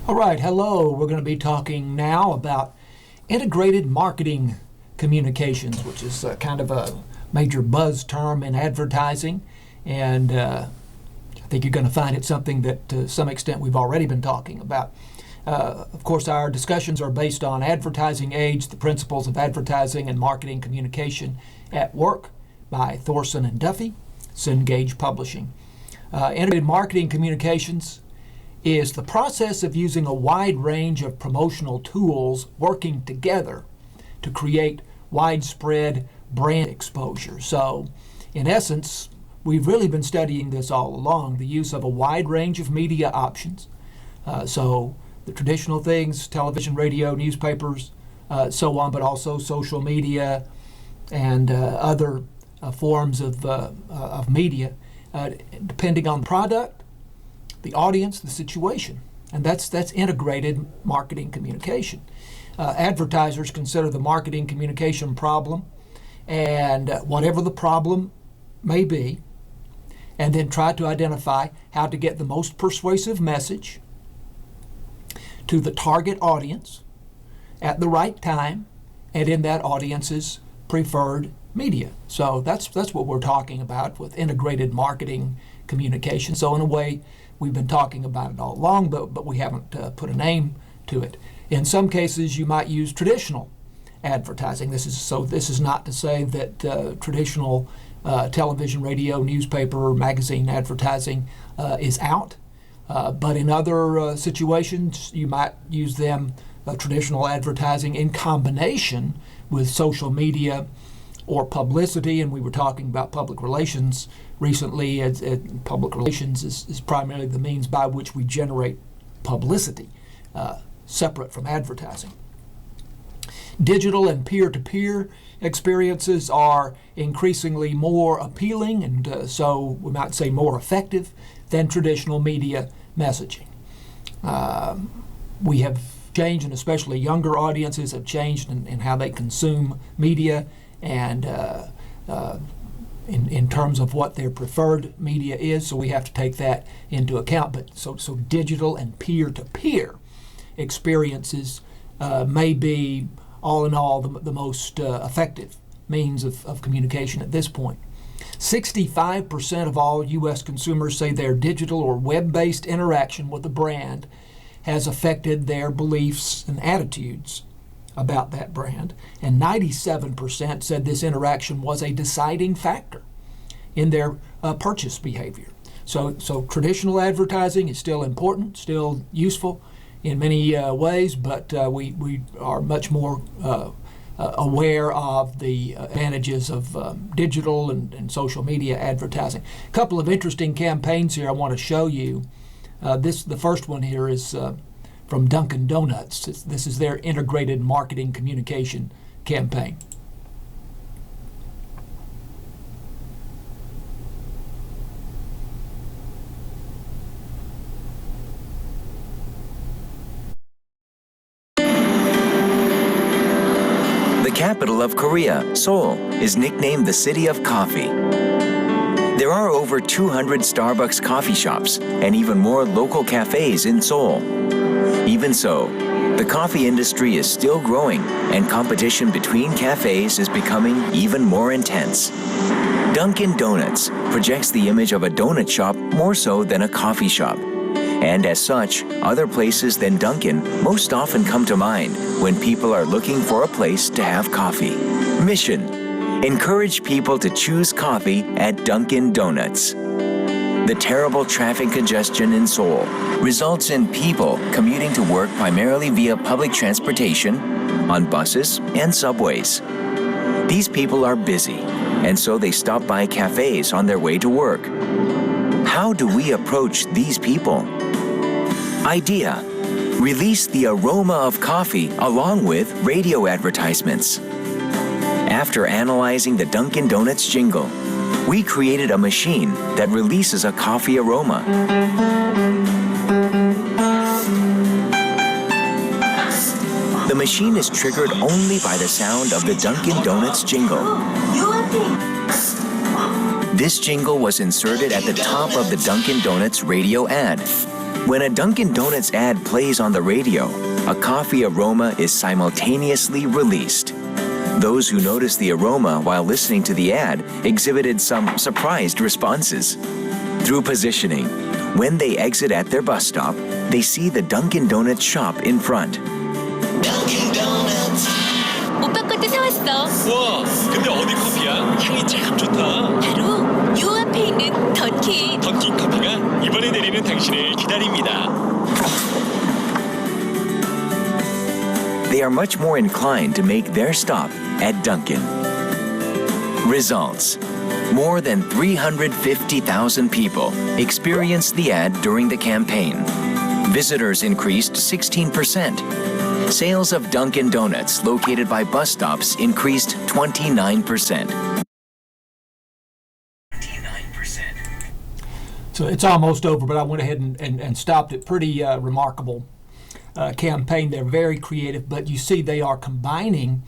All right, hello. We're going to be talking now about integrated marketing communications, which is kind of a major buzz term in advertising. And I think you're going to find it something that to some extent we've already been talking about. Of course, our discussions are based on Advertising Age, the Principles of Advertising and Marketing Communication at Work by Thorson and Duffy, Cengage Publishing. Integrated marketing communications is the process of using a wide range of promotional tools working together to create widespread brand exposure. So, in essence, we've really been studying this all along, the use of a wide range of media options. So the traditional things, television, radio, newspapers, so on, but also social media and other forms of media, depending on the product, the audience, the situation. And that's integrated marketing communication. Advertisers consider the marketing communication problem and whatever the problem may be, and then try to identify how to get the most persuasive message to the target audience at the right time and in that audience's preferred media. So that's what we're talking about with integrated marketing communication. So in a way, we've been talking about it all along, but we haven't put a name to it. In some cases, you might use traditional advertising. This is not to say that traditional television, radio, newspaper, magazine advertising is out. But in other situations, you might use them, traditional advertising, in combination with social media or publicity. And we were talking about public relations recently. Public relations is primarily the means by which we generate publicity, separate from advertising. Digital and peer-to-peer experiences are increasingly more appealing and so we might say more effective than traditional media messaging. We have changed, and especially younger audiences have changed in how they consume media and in terms of what their preferred media is, so we have to take that into account. But so digital and peer-to-peer experiences may be, all in all, the most effective means of communication at this point. 65% of all U.S. consumers say their digital or web-based interaction with a brand has affected their beliefs and attitudes about that brand, and 97% said this interaction was a deciding factor in their purchase behavior. So traditional advertising is still important, still useful in many ways, but we are much more aware of the advantages of digital and social media advertising. A couple of interesting campaigns here I want to show you. The first one here is from Dunkin' Donuts. This is their integrated marketing communication campaign. The capital of Korea, Seoul, is nicknamed the City of Coffee. There are over 200 Starbucks coffee shops and even more local cafes in Seoul. Even so, the coffee industry is still growing and competition between cafes is becoming even more intense. Dunkin' Donuts projects the image of a donut shop more so than a coffee shop. And as such, other places than Dunkin' most often come to mind when people are looking for a place to have coffee. Mission: encourage people to choose coffee at Dunkin' Donuts. The terrible traffic congestion in Seoul results in people commuting to work primarily via public transportation, on buses and subways. These people are busy, and so they stop by cafes on their way to work. How do we approach these people? Idea: release the aroma of coffee along with radio advertisements. After analyzing the Dunkin' Donuts jingle, we created a machine that releases a coffee aroma. The machine is triggered only by the sound of the Dunkin' Donuts jingle. This jingle was inserted at the top of the Dunkin' Donuts radio ad. When a Dunkin' Donuts ad plays on the radio, a coffee aroma is simultaneously released. Those who noticed the aroma while listening to the ad exhibited some surprised responses. Through positioning, when they exit at their bus stop, they see the Dunkin' Donuts shop in front. Dunkin' Donuts. 오빠 것도 사왔어. 와, 근데 어디 커피야? 향이 참 좋다. 바로 요 앞에 있는 던킨. 던킨 커피가 이번에 내리는 당신을 기다립니다. They are much more inclined to make their stop at Dunkin'. Results. More than 350,000 people experienced the ad during the campaign. Visitors increased 16%. Sales of Dunkin' Donuts located by bus stops increased 29%. So it's almost over, but I went ahead and stopped it. Pretty remarkable campaign. They're very creative, but you see they are combining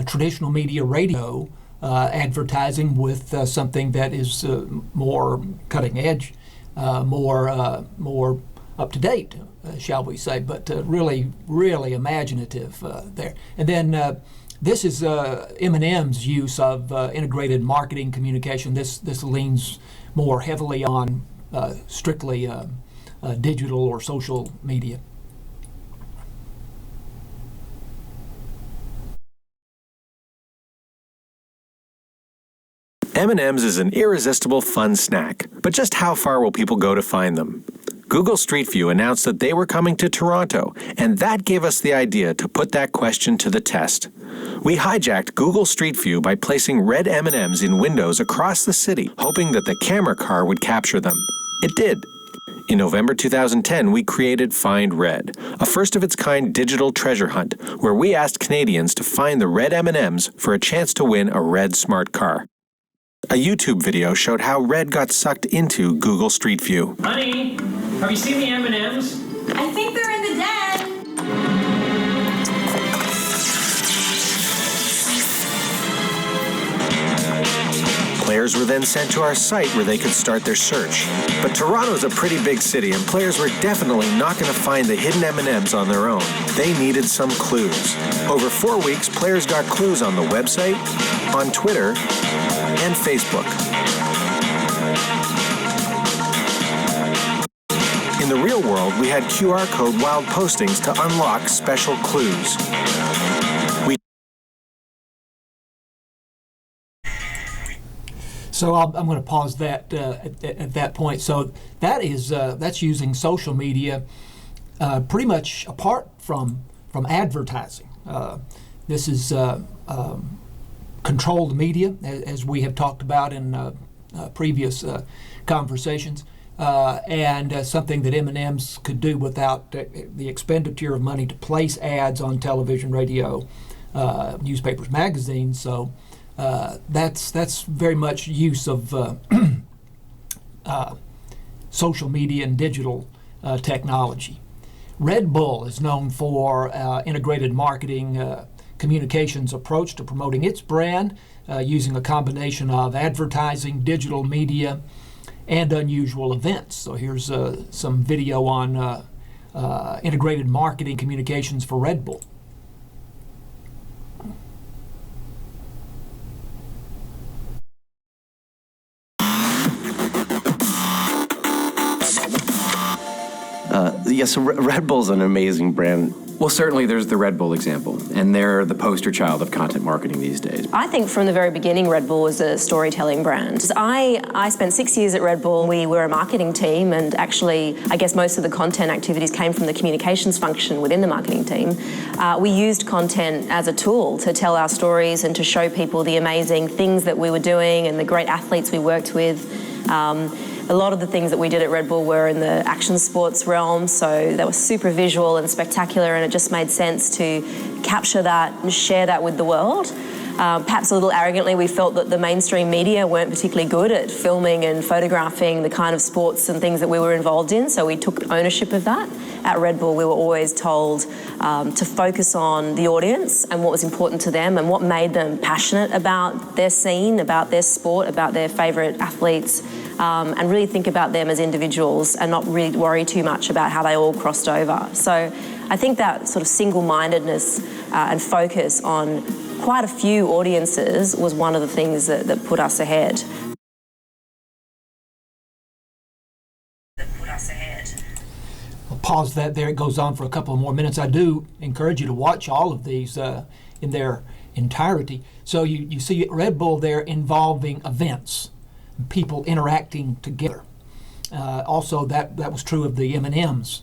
traditional media radio advertising with something that is more cutting edge, more up to date, shall we say, but really, really imaginative there. And then this is M&M's use of integrated marketing communication. This leans more heavily on strictly digital or social media. M&M's is an irresistible fun snack, but just how far will people go to find them? Google Street View announced that they were coming to Toronto, and that gave us the idea to put that question to the test. We hijacked Google Street View by placing red M&Ms in windows across the city, hoping that the camera car would capture them. It did. In November 2010, we created Find Red, a first-of-its-kind digital treasure hunt, where we asked Canadians to find the red M&Ms for a chance to win a red smart car. A YouTube video showed how red got sucked into Google Street View. Honey, have you seen the M&Ms? I think they're in the den. Players were then sent to our site where they could start their search. But Toronto's a pretty big city, and players were definitely not going to find the hidden M&Ms on their own. They needed some clues. Over 4 weeks, players got clues on the website, on Twitter, and Facebook. In the real world, we had QR code wild postings to unlock special clues. So I'm going to pause that at that point. So that is that's using social media pretty much apart from advertising. This is controlled media, as we have talked about in previous conversations, and something that M&M's could do without the expenditure of money to place ads on television, radio, newspapers, magazines. So that's very much use of social media and digital technology. Red Bull is known for integrated marketing communications approach to promoting its brand using a combination of advertising, digital media, and unusual events. So here's some video on integrated marketing communications for Red Bull. Yes, so Red Bull's an amazing brand. Well, certainly there's the Red Bull example, and they're the poster child of content marketing these days. I think from the very beginning, Red Bull was a storytelling brand. I spent 6 years at Red Bull. We were a marketing team, and actually, I guess most of the content activities came from the communications function within the marketing team. We used content as a tool to tell our stories and to show people the amazing things that we were doing and the great athletes we worked with. A lot of the things that we did at Red Bull were in the action sports realm, so they were super visual and spectacular, and it just made sense to capture that and share that with the world. Perhaps a little arrogantly, we felt that the mainstream media weren't particularly good at filming and photographing the kind of sports and things that we were involved in, so we took ownership of that. At Red Bull, we were always told to focus on the audience and what was important to them and what made them passionate about their scene, about their sport, about their favourite athletes. and really think about them as individuals and not really worry too much about how they all crossed over. So I think that sort of single-mindedness and focus on quite a few audiences was one of the things that put us ahead. I'll pause that there. It goes on for a couple of more minutes. I do encourage you to watch all of these in their entirety. So you see Red Bull there involving events, people interacting together. Also, that was true of the M&M's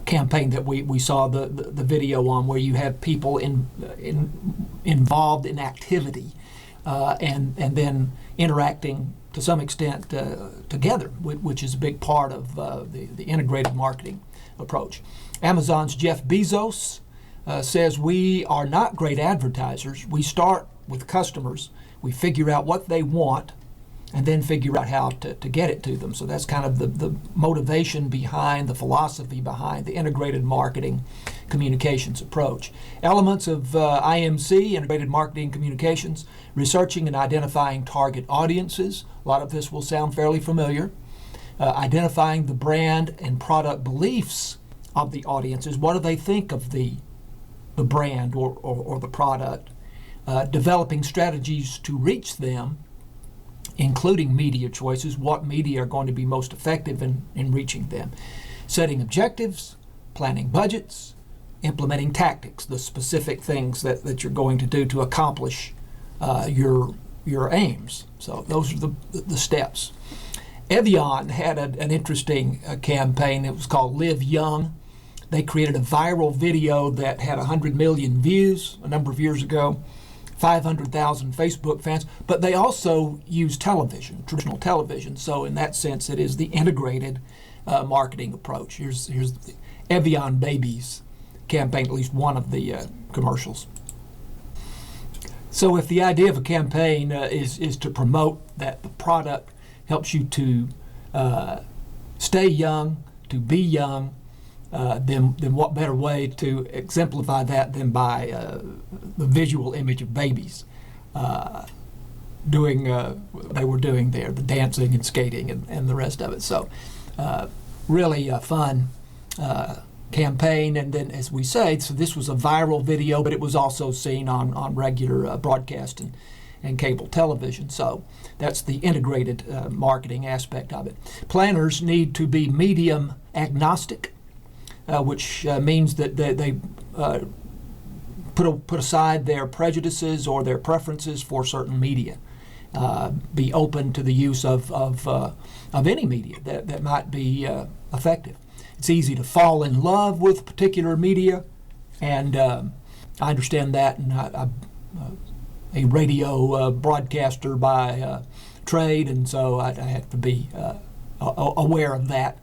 campaign that we saw the video on, where you have people involved in activity and then interacting to some extent together, which is a big part of the integrated marketing approach. Amazon's Jeff Bezos says, we are not great advertisers. We start with customers. We figure out what they want and then figure out how to get it to them. So that's kind of the motivation behind, the philosophy behind the integrated marketing communications approach. Elements of IMC, integrated marketing communications: researching and identifying target audiences. A lot of this will sound fairly familiar. Identifying the brand and product beliefs of the audiences. What do they think of the brand or the product? Developing strategies to reach them, including media choices. What media are going to be most effective in reaching them? Setting objectives, planning budgets, implementing tactics, the specific things that you're going to do to accomplish your aims. So those are the steps. Evian had an interesting campaign. It was called Live Young. They created a viral video that had 100 million views a number of years ago, 500,000 Facebook fans, but they also use television, traditional television. So in that sense, it is the integrated marketing approach. Here's the Evian Babies campaign, at least one of the commercials. So if the idea of a campaign is to promote that the product helps you to stay young, to be young, then what better way to exemplify that than by the visual image of babies doing what they were doing there, the dancing and skating and the rest of it. So really a fun campaign. And then, as we say, so this was a viral video, but it was also seen on regular broadcast and cable television. So that's the integrated marketing aspect of it. Planners need to be medium agnostic, which means that they put aside their prejudices or their preferences for certain media. Be open to the use of any media that might be effective. It's easy to fall in love with particular media, and I understand that, and I'm a radio broadcaster by trade, and so I have to be aware of that.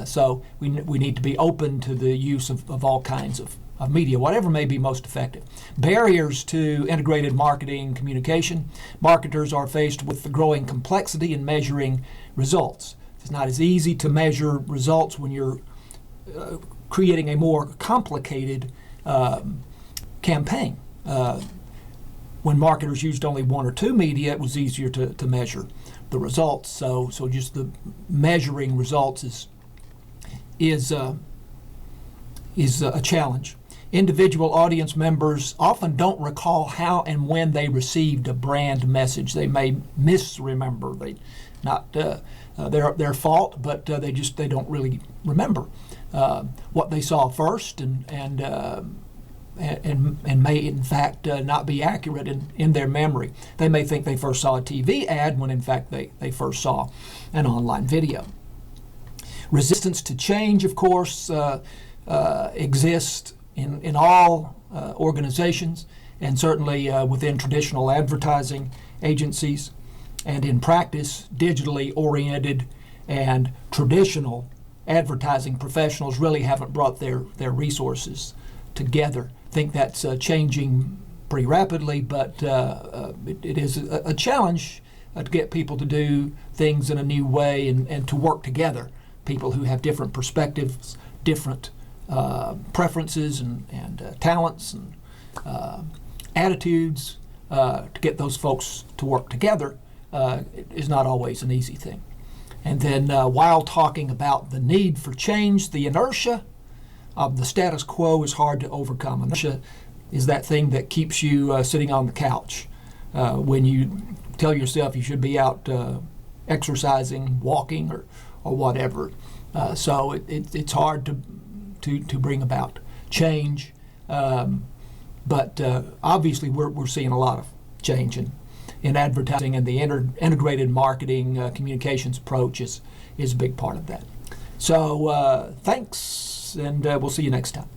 So we need to be open to the use of all kinds of media, whatever may be most effective. Barriers to integrated marketing communication. Marketers are faced with the growing complexity in measuring results. It's not as easy to measure results when you're creating a more complicated campaign. When marketers used only one or two media, it was easier to measure the results. So just the measuring results is a challenge. Individual audience members often don't recall how and when they received a brand message. They may misremember. Not their fault, but they don't really remember what they saw first, and may in fact not be accurate in their memory. They may think they first saw a TV ad when in fact they first saw an online video. Resistance to change, of course, exists in all organizations, and certainly within traditional advertising agencies. And in practice, digitally oriented and traditional advertising professionals really haven't brought their resources together. I think that's changing pretty rapidly, but it is a challenge to get people to do things in a new way and to work together. People who have different perspectives, different preferences and talents and attitudes, to get those folks to work together is not always an easy thing. And then while talking about the need for change, the inertia of the status quo is hard to overcome. Inertia is that thing that keeps you sitting on the couch when you tell yourself you should be out exercising, walking, or whatever. So it's hard to bring about change. But obviously we're seeing a lot of change in advertising, and the integrated marketing communications approach is a big part of that. So thanks, and we'll see you next time.